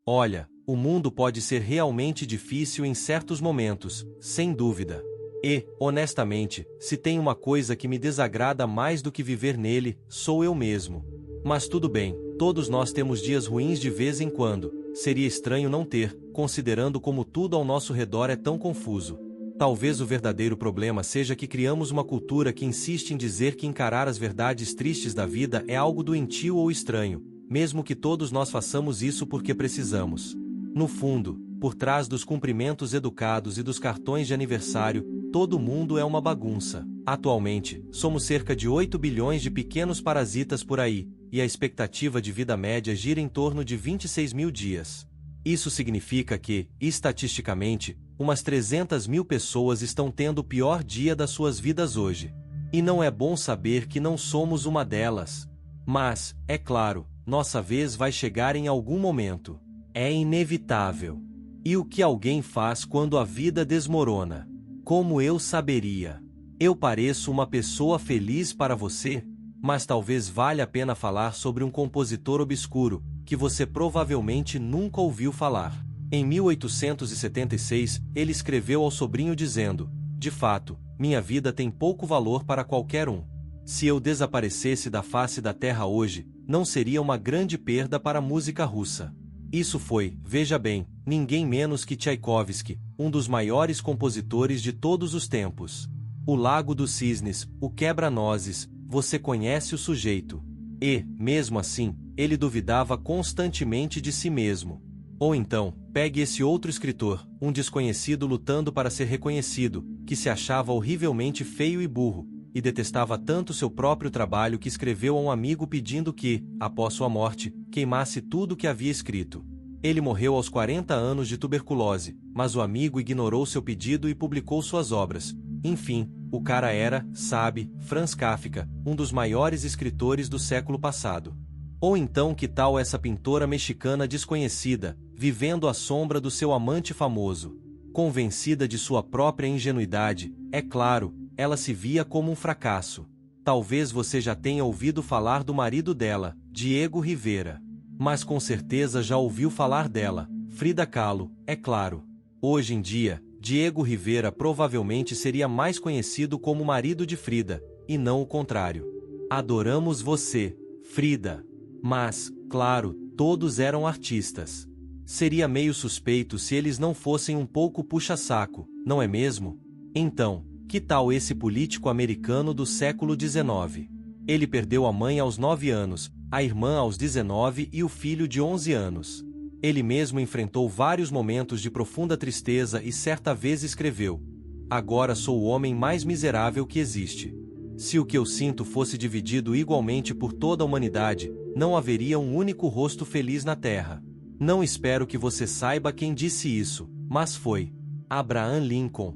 Olha, o mundo pode ser realmente difícil em certos momentos, sem dúvida. E, honestamente, se tem uma coisa que me desagrada mais do que viver nele, sou eu mesmo. Mas tudo bem, todos nós temos dias ruins de vez em quando. Seria estranho não ter, considerando como tudo ao nosso redor é tão confuso. Talvez o verdadeiro problema seja que criamos uma cultura que insiste em dizer que encarar as verdades tristes da vida é algo doentio ou estranho, mesmo que todos nós façamos isso porque precisamos. No fundo, por trás dos cumprimentos educados e dos cartões de aniversário, todo mundo é uma bagunça. Atualmente, somos cerca de 8 bilhões de pequenos parasitas por aí, e a expectativa de vida média gira em torno de 26 mil dias. Isso significa que, estatisticamente, umas 300 mil pessoas estão tendo o pior dia das suas vidas hoje. E não é bom saber que não somos uma delas. Mas, é claro, nossa vez vai chegar em algum momento. É inevitável. E o que alguém faz quando a vida desmorona? Como eu saberia? Eu pareço uma pessoa feliz para você? Mas talvez valha a pena falar sobre um compositor obscuro, que você provavelmente nunca ouviu falar. Em 1876, ele escreveu ao sobrinho dizendo: "De fato, minha vida tem pouco valor para qualquer um. Se eu desaparecesse da face da terra hoje, não seria uma grande perda para a música russa." Isso foi, veja bem, ninguém menos que Tchaikovsky, um dos maiores compositores de todos os tempos. O Lago dos Cisnes, o Quebra-Nozes, você conhece o sujeito. E, mesmo assim, ele duvidava constantemente de si mesmo. Ou então, pegue esse outro escritor, um desconhecido lutando para ser reconhecido, que se achava horrivelmente feio e burro, e detestava tanto seu próprio trabalho que escreveu a um amigo pedindo que, após sua morte, queimasse tudo o que havia escrito. Ele morreu aos 40 anos de tuberculose, mas o amigo ignorou seu pedido e publicou suas obras. Enfim, o cara era, sabe, Franz Kafka, um dos maiores escritores do século passado. Ou então que tal essa pintora mexicana desconhecida, vivendo à sombra do seu amante famoso? Convencida de sua própria ingenuidade, é claro, ela se via como um fracasso. Talvez você já tenha ouvido falar do marido dela, Diego Rivera. Mas com certeza já ouviu falar dela, Frida Kahlo, é claro. Hoje em dia, Diego Rivera provavelmente seria mais conhecido como marido de Frida, e não o contrário. Adoramos você, Frida. Mas, claro, todos eram artistas. Seria meio suspeito se eles não fossem um pouco puxa-saco, não é mesmo? Então, que tal esse político americano do século XIX? Ele perdeu a mãe aos 9 anos, a irmã aos 19 e o filho de 11 anos. Ele mesmo enfrentou vários momentos de profunda tristeza e certa vez escreveu: "Agora sou o homem mais miserável que existe. Se o que eu sinto fosse dividido igualmente por toda a humanidade, não haveria um único rosto feliz na Terra." Não espero que você saiba quem disse isso, mas foi Abraham Lincoln.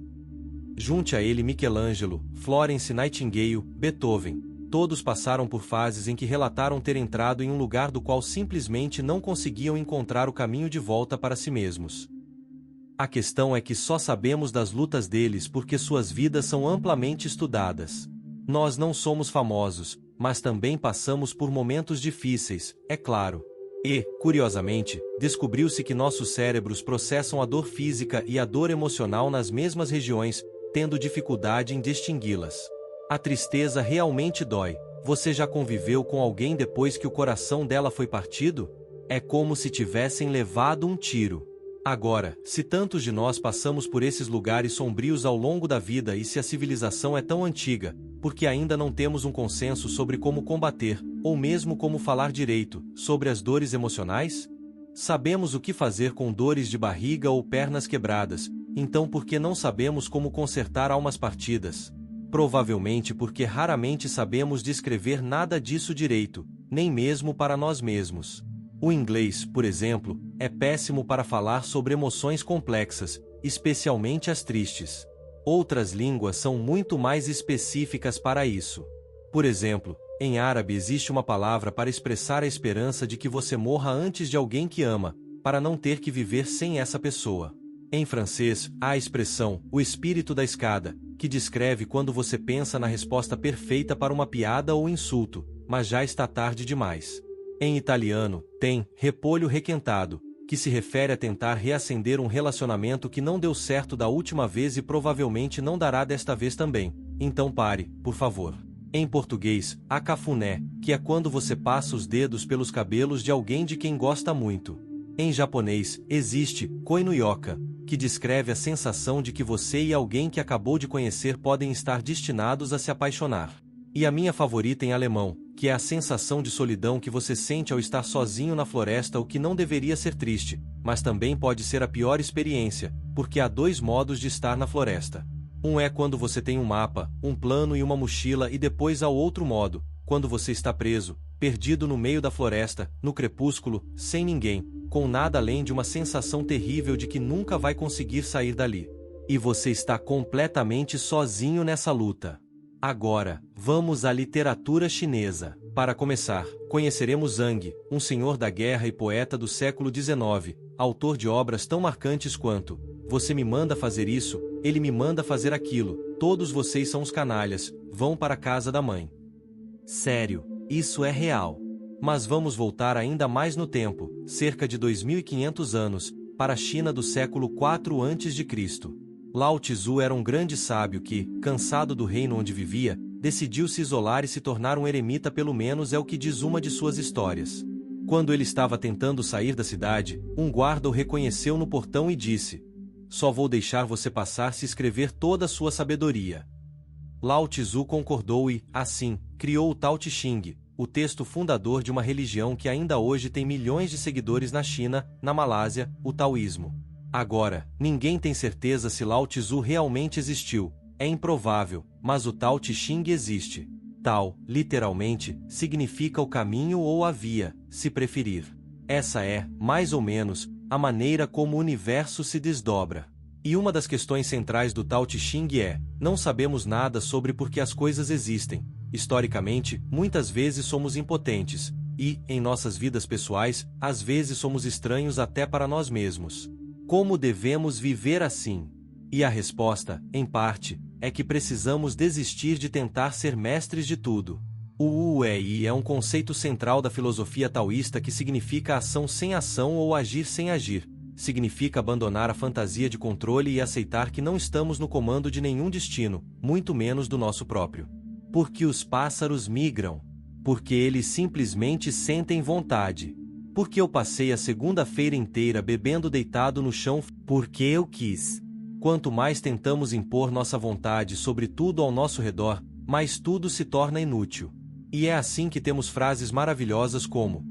Junte a ele Michelangelo, Florence Nightingale, Beethoven. Todos passaram por fases em que relataram ter entrado em um lugar do qual simplesmente não conseguiam encontrar o caminho de volta para si mesmos. A questão é que só sabemos das lutas deles porque suas vidas são amplamente estudadas. Nós não somos famosos, mas também passamos por momentos difíceis, é claro. E, curiosamente, descobriu-se que nossos cérebros processam a dor física e a dor emocional nas mesmas regiões, tendo dificuldade em distingui-las. A tristeza realmente dói. Você já conviveu com alguém depois que o coração dela foi partido? É como se tivessem levado um tiro. Agora, se tantos de nós passamos por esses lugares sombrios ao longo da vida e se a civilização é tão antiga, porque ainda não temos um consenso sobre como combater, ou mesmo como falar direito, sobre as dores emocionais? Sabemos o que fazer com dores de barriga ou pernas quebradas, então por que não sabemos como consertar almas partidas? Provavelmente porque raramente sabemos descrever nada disso direito, nem mesmo para nós mesmos. O inglês, por exemplo, é péssimo para falar sobre emoções complexas, especialmente as tristes. Outras línguas são muito mais específicas para isso. Por exemplo, em árabe existe uma palavra para expressar a esperança de que você morra antes de alguém que ama, para não ter que viver sem essa pessoa. Em francês, há a expressão, o espírito da escada, que descreve quando você pensa na resposta perfeita para uma piada ou insulto, mas já está tarde demais. Em italiano, tem repolho requentado, que se refere a tentar reacender um relacionamento que não deu certo da última vez e provavelmente não dará desta vez também. Então pare, por favor. Em português, há cafuné, que é quando você passa os dedos pelos cabelos de alguém de quem gosta muito. Em japonês, existe koinuyoka, que descreve a sensação de que você e alguém que acabou de conhecer podem estar destinados a se apaixonar. E a minha favorita em alemão, que é a sensação de solidão que você sente ao estar sozinho na floresta, o que não deveria ser triste, mas também pode ser a pior experiência, porque há dois modos de estar na floresta. Um é quando você tem um mapa, um plano e uma mochila, e depois há o outro modo, quando você está preso, perdido no meio da floresta, no crepúsculo, sem ninguém, com nada além de uma sensação terrível de que nunca vai conseguir sair dali. E você está completamente sozinho nessa luta. Agora, vamos à literatura chinesa. Para começar, conheceremos Zhang, um senhor da guerra e poeta do século XIX, autor de obras tão marcantes quanto "Você me manda fazer isso, ele me manda fazer aquilo, todos vocês são os canalhas, vão para a casa da mãe." Sério, isso é real. Mas vamos voltar ainda mais no tempo, cerca de 2.500 anos, para a China do século IV a.C. Lao Tzu era um grande sábio que, cansado do reino onde vivia, decidiu se isolar e se tornar um eremita, pelo menos é o que diz uma de suas histórias. Quando ele estava tentando sair da cidade, um guarda o reconheceu no portão e disse: "Só vou deixar você passar se escrever toda a sua sabedoria." Lao Tzu concordou e, assim, criou o Tao Te Ching, o texto fundador de uma religião que ainda hoje tem milhões de seguidores na China, na Malásia, o taoísmo. Agora, ninguém tem certeza se Lao Tzu realmente existiu, é improvável, mas o Tao Te Ching existe. Tao, literalmente, significa o caminho ou a via, se preferir. Essa é, mais ou menos, a maneira como o universo se desdobra. E uma das questões centrais do Tao Te Ching é: não sabemos nada sobre por que as coisas existem. Historicamente, muitas vezes somos impotentes, e, em nossas vidas pessoais, às vezes somos estranhos até para nós mesmos. Como devemos viver assim? E a resposta, em parte, é que precisamos desistir de tentar ser mestres de tudo. O Wu-Wei é um conceito central da filosofia taoísta que significa ação sem ação ou agir sem agir. Significa abandonar a fantasia de controle e aceitar que não estamos no comando de nenhum destino, muito menos do nosso próprio. Porque os pássaros migram. Porque eles simplesmente sentem vontade. Porque eu passei a segunda-feira inteira bebendo deitado no chão, porque eu quis. Quanto mais tentamos impor nossa vontade sobre tudo ao nosso redor, mais tudo se torna inútil. E é assim que temos frases maravilhosas como: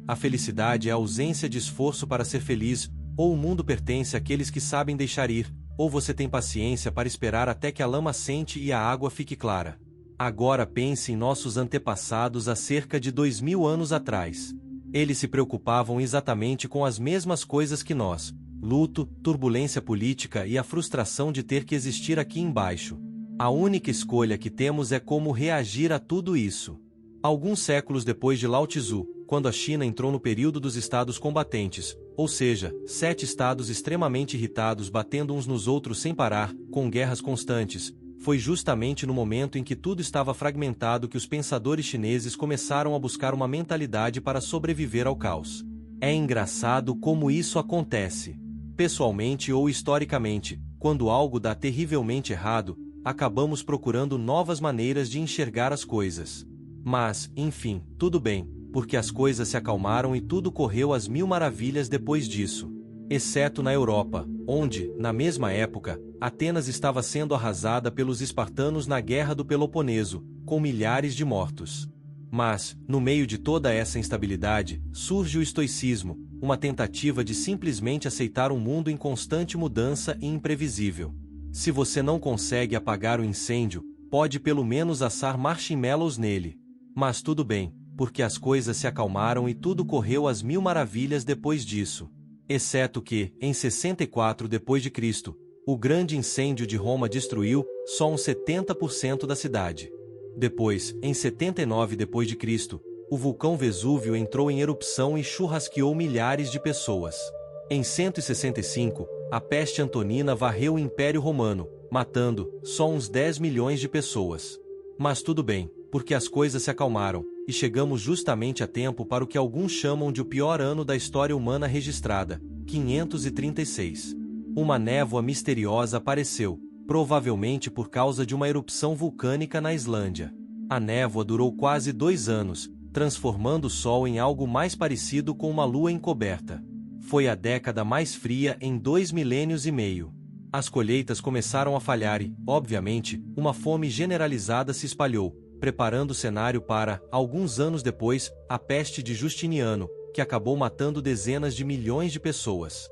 "A felicidade é a ausência de esforço para ser feliz", ou "O mundo pertence àqueles que sabem deixar ir", ou "Você tem paciência para esperar até que a lama sente e a água fique clara." Agora pense em nossos antepassados há cerca de 2.000 anos atrás. Eles se preocupavam exatamente com as mesmas coisas que nós: luto, turbulência política e a frustração de ter que existir aqui embaixo. A única escolha que temos é como reagir a tudo isso. Alguns séculos depois de Lao Tzu, quando a China entrou no período dos estados combatentes, ou seja, 7 estados extremamente irritados batendo uns nos outros sem parar, com guerras constantes, foi justamente no momento em que tudo estava fragmentado que os pensadores chineses começaram a buscar uma mentalidade para sobreviver ao caos. É engraçado como isso acontece. Pessoalmente ou historicamente, quando algo dá terrivelmente errado, acabamos procurando novas maneiras de enxergar as coisas. Mas, enfim, tudo bem, porque as coisas se acalmaram e tudo correu às mil maravilhas depois disso. Exceto na Europa, onde, na mesma época, Atenas estava sendo arrasada pelos espartanos na Guerra do Peloponeso, com milhares de mortos. Mas, no meio de toda essa instabilidade, surge o estoicismo, uma tentativa de simplesmente aceitar um mundo em constante mudança e imprevisível. Se você não consegue apagar o incêndio, pode pelo menos assar marshmallows nele. Mas tudo bem, porque as coisas se acalmaram e tudo correu às mil maravilhas depois disso. Exceto que, em 64 d.C., o grande incêndio de Roma destruiu só uns 70% da cidade. Depois, em 79 d.C., o vulcão Vesúvio entrou em erupção e churrasqueou milhares de pessoas. Em 165, a peste antonina varreu o Império Romano, matando só uns 10 milhões de pessoas. Mas tudo bem, porque as coisas se acalmaram, e chegamos justamente a tempo para o que alguns chamam de o pior ano da história humana registrada, 536. Uma névoa misteriosa apareceu, provavelmente por causa de uma erupção vulcânica na Islândia. A névoa durou quase 2 anos, transformando o Sol em algo mais parecido com uma lua encoberta. Foi a década mais fria em 2 milênios e meio. As colheitas começaram a falhar e, obviamente, uma fome generalizada se espalhou, preparando o cenário para, alguns anos depois, a peste de Justiniano, que acabou matando dezenas de milhões de pessoas.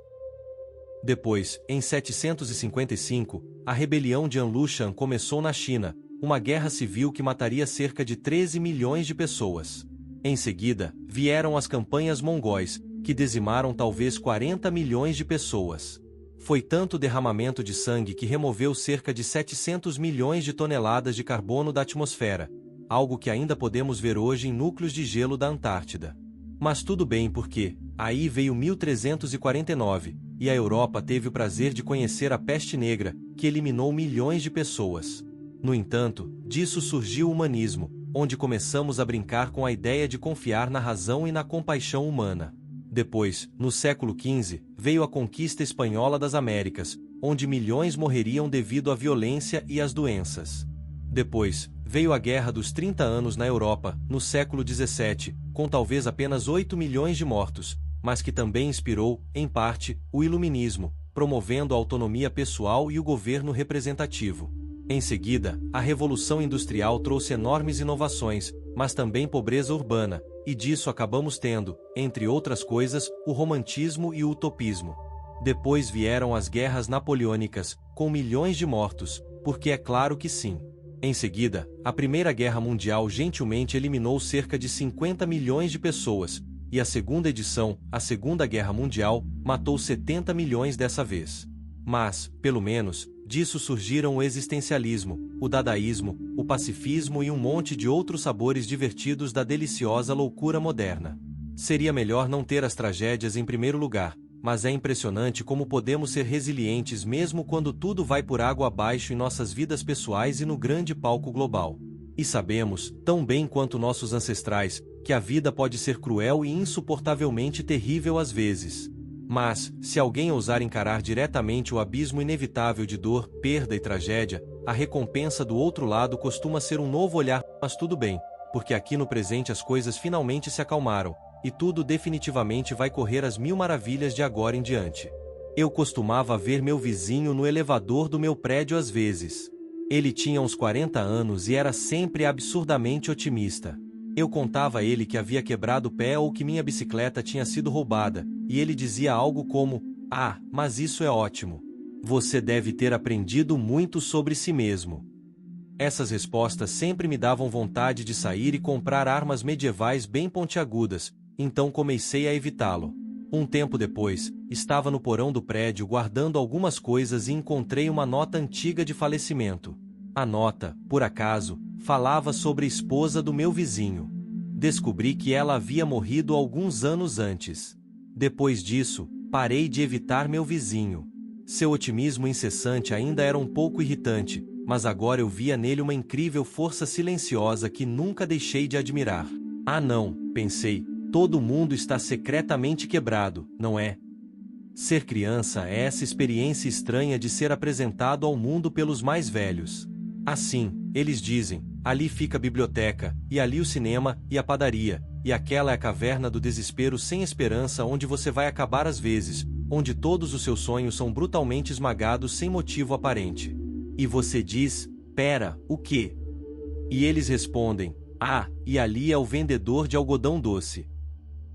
Depois, em 755, a rebelião de Anlushan começou na China, uma guerra civil que mataria cerca de 13 milhões de pessoas. Em seguida, vieram as campanhas mongóis, que dizimaram talvez 40 milhões de pessoas. Foi tanto derramamento de sangue que removeu cerca de 700 milhões de toneladas de carbono da atmosfera, algo que ainda podemos ver hoje em núcleos de gelo da Antártida. Mas tudo bem porque, aí veio 1349, e a Europa teve o prazer de conhecer a peste negra, que eliminou milhões de pessoas. No entanto, disso surgiu o humanismo, onde começamos a brincar com a ideia de confiar na razão e na compaixão humana. Depois, no século XV, veio a conquista espanhola das Américas, onde milhões morreriam devido à violência e às doenças. Depois, veio a Guerra dos 30 Anos na Europa, no século XVII, com talvez apenas 8 milhões de mortos, mas que também inspirou, em parte, o Iluminismo, promovendo a autonomia pessoal e o governo representativo. Em seguida, a Revolução Industrial trouxe enormes inovações, mas também pobreza urbana, e disso acabamos tendo, entre outras coisas, o romantismo e o utopismo. Depois vieram as guerras napoleônicas, com milhões de mortos, porque é claro que sim. Em seguida, a Primeira Guerra Mundial gentilmente eliminou cerca de 50 milhões de pessoas, e a segunda edição, a Segunda Guerra Mundial, matou 70 milhões dessa vez. Mas, pelo menos, disso surgiram o existencialismo, o dadaísmo, o pacifismo e um monte de outros sabores divertidos da deliciosa loucura moderna. Seria melhor não ter as tragédias em primeiro lugar, mas é impressionante como podemos ser resilientes mesmo quando tudo vai por água abaixo em nossas vidas pessoais e no grande palco global. E sabemos, tão bem quanto nossos ancestrais, que a vida pode ser cruel e insuportavelmente terrível às vezes. Mas, se alguém ousar encarar diretamente o abismo inevitável de dor, perda e tragédia, a recompensa do outro lado costuma ser um novo olhar. Mas tudo bem, porque aqui no presente as coisas finalmente se acalmaram, e tudo definitivamente vai correr às mil maravilhas de agora em diante. Eu costumava ver meu vizinho no elevador do meu prédio às vezes. Ele tinha uns 40 anos e era sempre absurdamente otimista. Eu contava a ele que havia quebrado o pé ou que minha bicicleta tinha sido roubada, e ele dizia algo como: "Ah, mas isso é ótimo. Você deve ter aprendido muito sobre si mesmo." Essas respostas sempre me davam vontade de sair e comprar armas medievais bem pontiagudas, então comecei a evitá-lo. Um tempo depois, estava no porão do prédio guardando algumas coisas e encontrei uma nota antiga de falecimento. A nota, por acaso, falava sobre a esposa do meu vizinho. Descobri que ela havia morrido alguns anos antes. Depois disso, parei de evitar meu vizinho. Seu otimismo incessante ainda era um pouco irritante, mas agora eu via nele uma incrível força silenciosa que nunca deixei de admirar. Ah não, pensei, todo mundo está secretamente quebrado, não é? Ser criança é essa experiência estranha de ser apresentado ao mundo pelos mais velhos. Assim, eles dizem, ali fica a biblioteca, e ali o cinema, e a padaria, e aquela é a caverna do desespero sem esperança onde você vai acabar às vezes, onde todos os seus sonhos são brutalmente esmagados sem motivo aparente. E você diz, pera, o quê? E eles respondem, ah, e ali é o vendedor de algodão doce.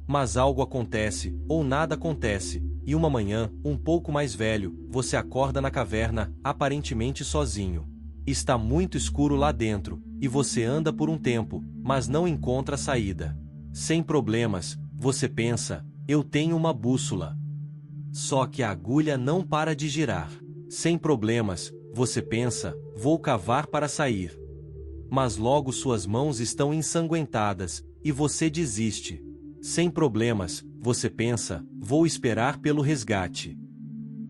Mas algo acontece, ou nada acontece, e uma manhã, um pouco mais velho, você acorda na caverna, aparentemente sozinho. Está muito escuro lá dentro, e você anda por um tempo, mas não encontra saída. Sem problemas, você pensa, eu tenho uma bússola. Só que a agulha não para de girar. Sem problemas, você pensa, vou cavar para sair. Mas logo suas mãos estão ensanguentadas, e você desiste. Sem problemas, você pensa, vou esperar pelo resgate.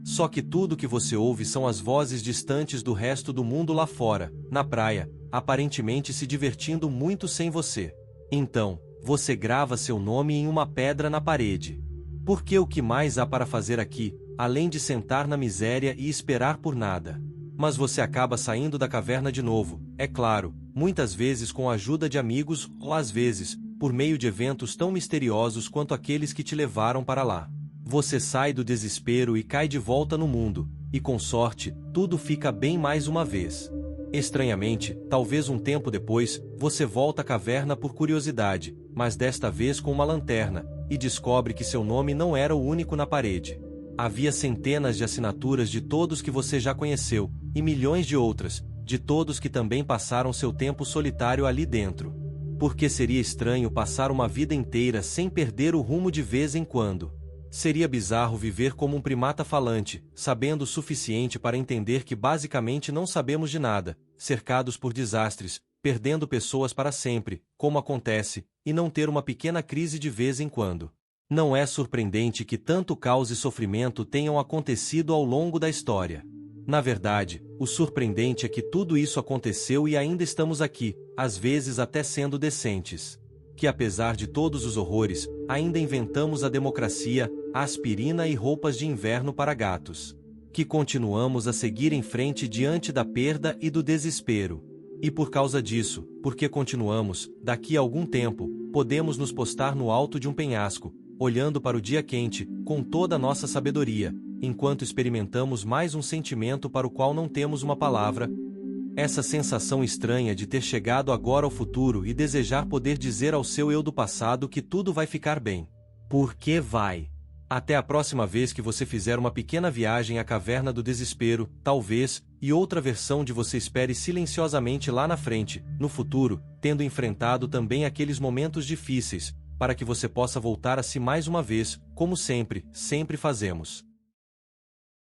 Só que tudo que você ouve são as vozes distantes do resto do mundo lá fora, na praia, aparentemente se divertindo muito sem você. Então, você grava seu nome em uma pedra na parede. Porque o que mais há para fazer aqui, além de sentar na miséria e esperar por nada? Mas você acaba saindo da caverna de novo, é claro, muitas vezes com a ajuda de amigos, ou às vezes, por meio de eventos tão misteriosos quanto aqueles que te levaram para lá. Você sai do desespero e cai de volta no mundo, e com sorte, tudo fica bem mais uma vez. Estranhamente, talvez um tempo depois, você volta à caverna por curiosidade, mas desta vez com uma lanterna, e descobre que seu nome não era o único na parede. Havia centenas de assinaturas de todos que você já conheceu, e milhões de outras, de todos que também passaram seu tempo solitário ali dentro. Porque seria estranho passar uma vida inteira sem perder o rumo de vez em quando. Seria bizarro viver como um primata falante, sabendo o suficiente para entender que basicamente não sabemos de nada, cercados por desastres, perdendo pessoas para sempre, como acontece, e não ter uma pequena crise de vez em quando. Não é surpreendente que tanto caos e sofrimento tenham acontecido ao longo da história. Na verdade, o surpreendente é que tudo isso aconteceu e ainda estamos aqui, às vezes até sendo decentes. Que apesar de todos os horrores, ainda inventamos a democracia, a aspirina e roupas de inverno para gatos. Que continuamos a seguir em frente diante da perda e do desespero. E por causa disso, porque continuamos, daqui a algum tempo, podemos nos postar no alto de um penhasco, olhando para o dia quente, com toda a nossa sabedoria, enquanto experimentamos mais um sentimento para o qual não temos uma palavra. Essa sensação estranha de ter chegado agora ao futuro e desejar poder dizer ao seu eu do passado que tudo vai ficar bem. Porque vai. Até a próxima vez que você fizer uma pequena viagem à caverna do desespero, talvez, e outra versão de você espere silenciosamente lá na frente, no futuro, tendo enfrentado também aqueles momentos difíceis, para que você possa voltar a si mais uma vez, como sempre, sempre fazemos.